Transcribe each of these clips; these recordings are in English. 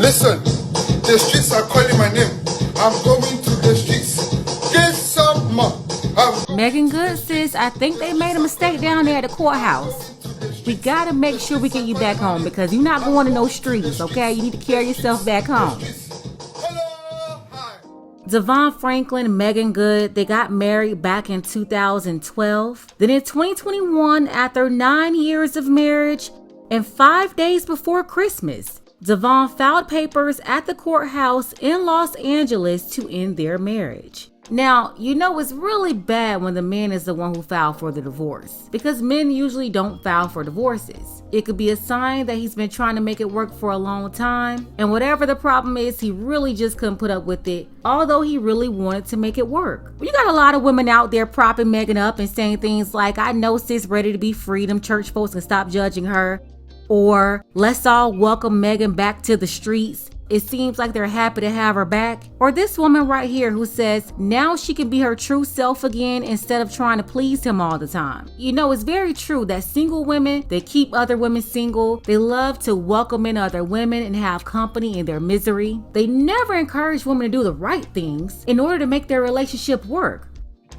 Listen, the streets are calling my name. I'm going to the streets. Get some more. Meagan Good says, I think they made a mistake down there at the courthouse. We gotta make sure we get you back home because you're not going to no streets, okay? You need to carry yourself back home. Devon Franklin and Meagan Good, they got married back in 2012. Then in 2021, after 9 years of marriage and 5 days before Christmas, Devon filed papers at the courthouse in Los Angeles to end their marriage. Now, you know it's really bad when the man is the one who filed for the divorce because men usually don't file for divorces. It could be a sign that he's been trying to make it work for a long time, and whatever the problem is, he really just couldn't put up with it, although he really wanted to make it work. You got a lot of women out there propping Meagan up and saying things like, I know sis ready to be free, them church folks can stop judging her, or let's all welcome Meagan back to the streets. It seems like they're happy to have her back. Or this woman right here who says now she can be her true self again instead of trying to please him all the time. You know, it's very true that single women, they keep other women single. They love to welcome in other women and have company in their misery. They never encourage women to do the right things in order to make their relationship work.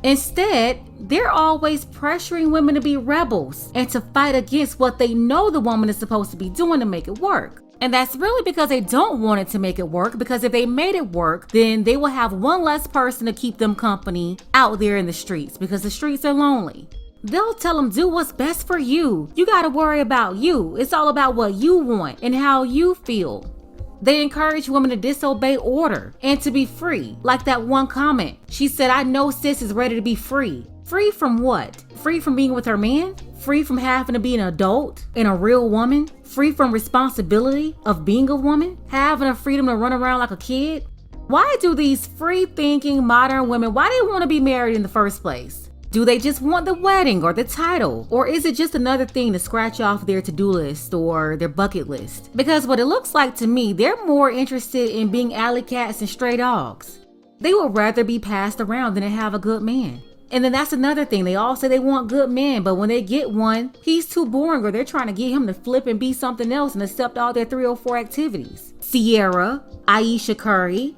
Instead, they're always pressuring women to be rebels and to fight against what they know the woman is supposed to be doing to make it work. And that's really because they don't want it to make it work, because if they made it work, then they will have one less person to keep them company out there in the streets because the streets are lonely. They'll tell them, do what's best for you. You got to worry about you. It's all about what you want and how you feel. They encourage women to disobey order and to be free. Like that one comment. She said, I know sis is ready to be free. Free from what? Free from being with her man? Free from having to be an adult and a real woman? Free from responsibility of being a woman? Having a freedom to run around like a kid? Why do these free-thinking modern women, why do they want to be married in the first place? Do they just want the wedding or the title? Or is it just another thing to scratch off their to-do list or their bucket list? Because what it looks like to me, they're more interested in being alley cats and stray dogs. They would rather be passed around than to have a good man. And then that's another thing. They all say they want good men, but when they get one, he's too boring, or they're trying to get him to flip and be something else and accept all their 304 activities. Sierra, Aisha Curry.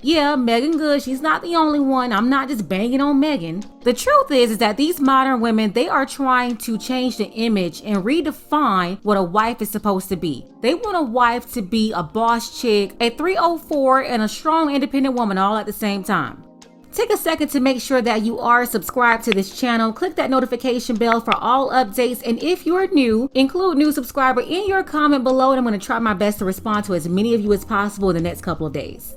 Yeah, Meagan Good, she's not the only one. I'm not just banging on Meagan. The truth is that these modern women, they are trying to change the image and redefine what a wife is supposed to be. They want a wife to be a boss chick, a 304, and a strong independent woman all at the same time. Take a second to make sure that you are subscribed to this channel. Click that notification bell for all updates. And if you're new, include new subscriber in your comment below. And I'm going to try my best to respond to as many of you as possible in the next couple of days.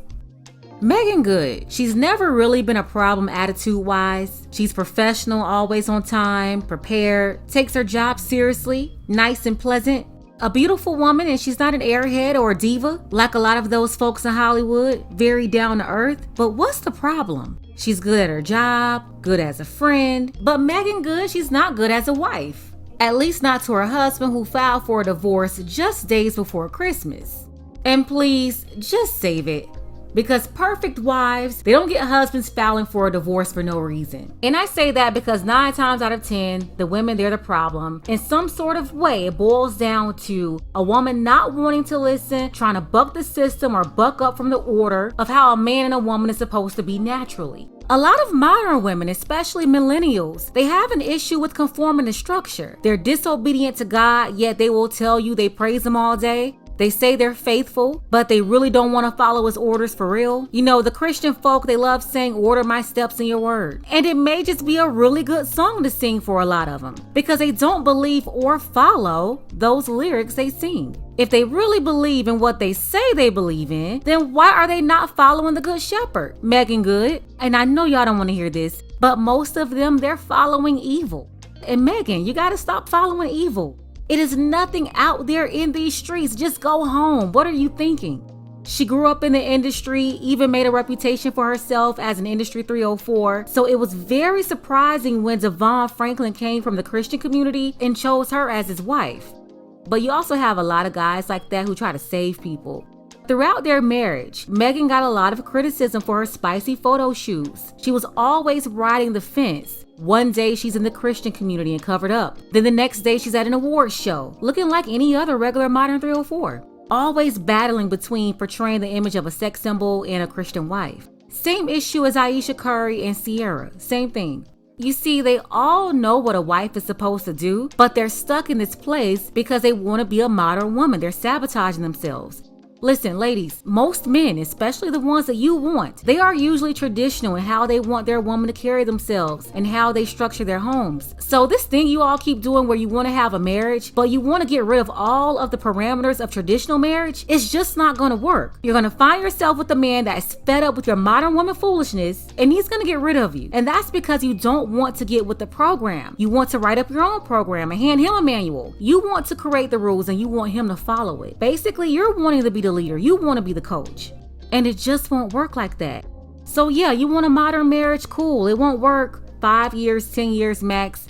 Meagan Good, she's never really been a problem attitude-wise. She's professional, always on time, prepared, takes her job seriously, nice and pleasant. A beautiful woman, and she's not an airhead or a diva like a lot of those folks in Hollywood, very down to earth. But what's the problem? She's good at her job, good as a friend, but Meagan Good, she's not good as a wife. At least not to her husband, who filed for a divorce just days before Christmas. And please, just save it. Because perfect wives, they don't get husbands filing for a divorce for no reason. And I say that because 9 times out of 10, the women, they're the problem. In some sort of way, it boils down to a woman not wanting to listen, trying to buck the system or buck up from the order of how a man and a woman is supposed to be naturally. A lot of modern women, especially millennials, they have an issue with conforming to structure. They're disobedient to God, yet they will tell you they praise him all day. They say they're faithful, but they really don't want to follow his orders for real. You know, the Christian folk, they love saying, order my steps in your word. And it may just be a really good song to sing for a lot of them because they don't believe or follow those lyrics they sing. If they really believe in what they say they believe in, then why are they not following the Good Shepherd, Meagan Good? And I know y'all don't want to hear this, but most of them, they're following evil. And Meagan, you got to stop following evil. It is nothing out there in these streets. Just go home. What are you thinking? She grew up in the industry, even made a reputation for herself as an industry 304. So it was very surprising when Devon Franklin came from the Christian community and chose her as his wife. But you also have a lot of guys like that who try to save people. Throughout their marriage, Meagan got a lot of criticism for her spicy photo shoots. She was always riding the fence. One day she's in the Christian community and covered up. Then the next day she's at an awards show, looking like any other regular modern 304. always battling between portraying the image of a sex symbol and a Christian wife. Same issue as Ayesha Curry and Ciara, same thing. You see, they all know what a wife is supposed to do, but they're stuck in this place because they want to be a modern woman. They're sabotaging themselves. Listen, ladies, most men, especially the ones that you want, they are usually traditional in how they want their woman to carry themselves and how they structure their homes. So this thing you all keep doing where you want to have a marriage, but you want to get rid of all of the parameters of traditional marriage, it's just not going to work. You're going to find yourself with a man that is fed up with your modern woman foolishness, and he's going to get rid of you. And that's because you don't want to get with the program. You want to write up your own program and hand him a manual. You want to create the rules and you want him to follow it. Basically, you're wanting to be the leader. You want to be the coach. And it just won't work like that. So yeah, you want a modern marriage? Cool. It won't work. 5 years, 10 years max.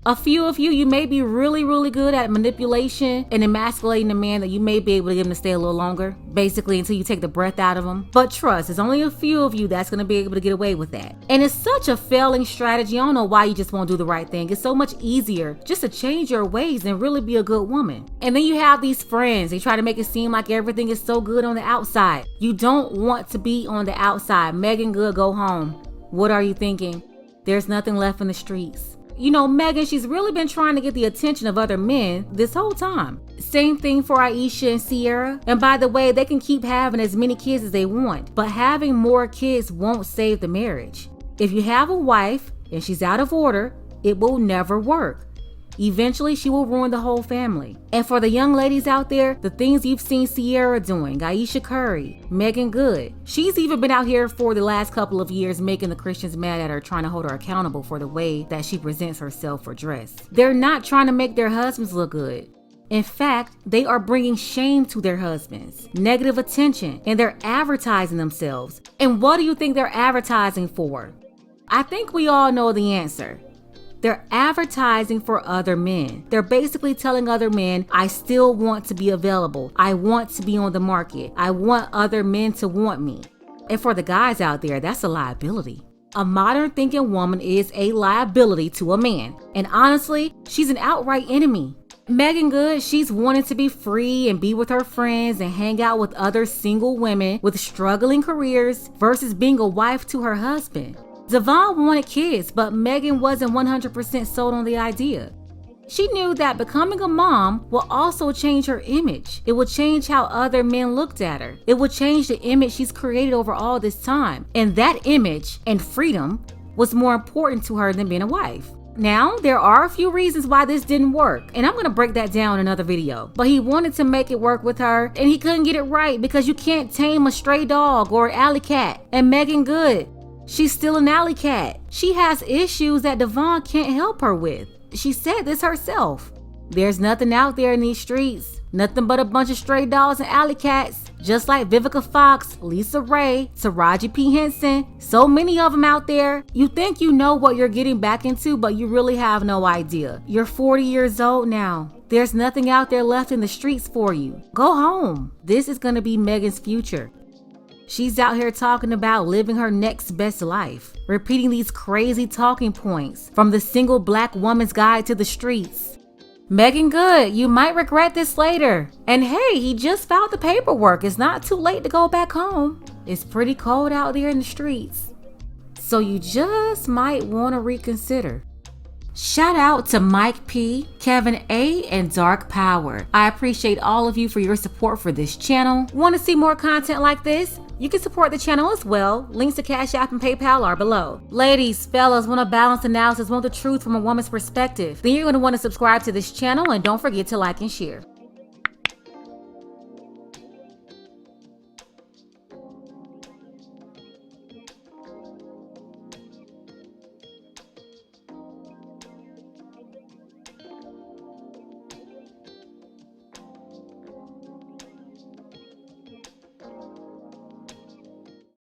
A few of you may be really, really good at manipulation and emasculating a man that you may be able to get him to stay a little longer, basically until you take the breath out of him. But trust, there's only a few of you that's going to be able to get away with that. And it's such a failing strategy. I don't know why you just won't do the right thing. It's so much easier just to change your ways and really be a good woman. And then you have these friends. They try to make it seem like everything is so good on the outside. You don't want to be on the outside. Meagan Good, go home. What are you thinking? There's nothing left in the streets. You know, Meagan, she's really been trying to get the attention of other men this whole time. Same thing for Ayesha and Ciara. And by the way, they can keep having as many kids as they want, but having more kids won't save the marriage. If you have a wife and she's out of order, it will never work. Eventually, she will ruin the whole family. And for the young ladies out there, the things you've seen Ciara doing, Ayesha Curry, Meagan Good, she's even been out here for the last couple of years making the Christians mad at her, trying to hold her accountable for the way that she presents herself or dress. They're not trying to make their husbands look good. In fact, they are bringing shame to their husbands, negative attention, and they're advertising themselves. And what do you think they're advertising for? I think we all know the answer. They're advertising for other men. They're basically telling other men, I still want to be available. I want to be on the market. I want other men to want me. And for the guys out there, that's a liability. A modern thinking woman is a liability to a man. And honestly, she's an outright enemy. Meagan Good, she's wanting to be free and be with her friends and hang out with other single women with struggling careers versus being a wife to her husband. Devon wanted kids, but Meagan wasn't 100% sold on the idea. She knew that becoming a mom will also change her image. It would change how other men looked at her. It would change the image she's created over all this time. And that image and freedom was more important to her than being a wife. Now, there are a few reasons why this didn't work, and I'm going to break that down in another video. But he wanted to make it work with her, and he couldn't get it right because you can't tame a stray dog or an alley cat. And Meagan Good, she's still an alley cat. She has issues that Devon can't help her with. She said this herself. There's nothing out there in these streets. Nothing but a bunch of stray dogs and alley cats. Just like Vivica Fox, Lisa Ray, Taraji P. Henson. So many of them out there. You think you know what you're getting back into, but you really have no idea. You're 40 years old now. There's nothing out there left in the streets for you. Go home. This is going to be Meagan's future. She's out here talking about living her next best life, repeating these crazy talking points from the Single Black Woman's Guide to the Streets. Meagan Good, you might regret this later. And hey, he just filed the paperwork. It's not too late to go back home. It's pretty cold out there in the streets. So you just might want to reconsider. Shout out to Mike P, Kevin A, and Dark Power. I appreciate all of you for your support for this channel. Want to see more content like this? You can support the channel as well. Links to Cash App and PayPal are below. Ladies, fellas, want a balanced analysis, want the truth from a woman's perspective? Then you're going to want to subscribe to this channel and don't forget to like and share.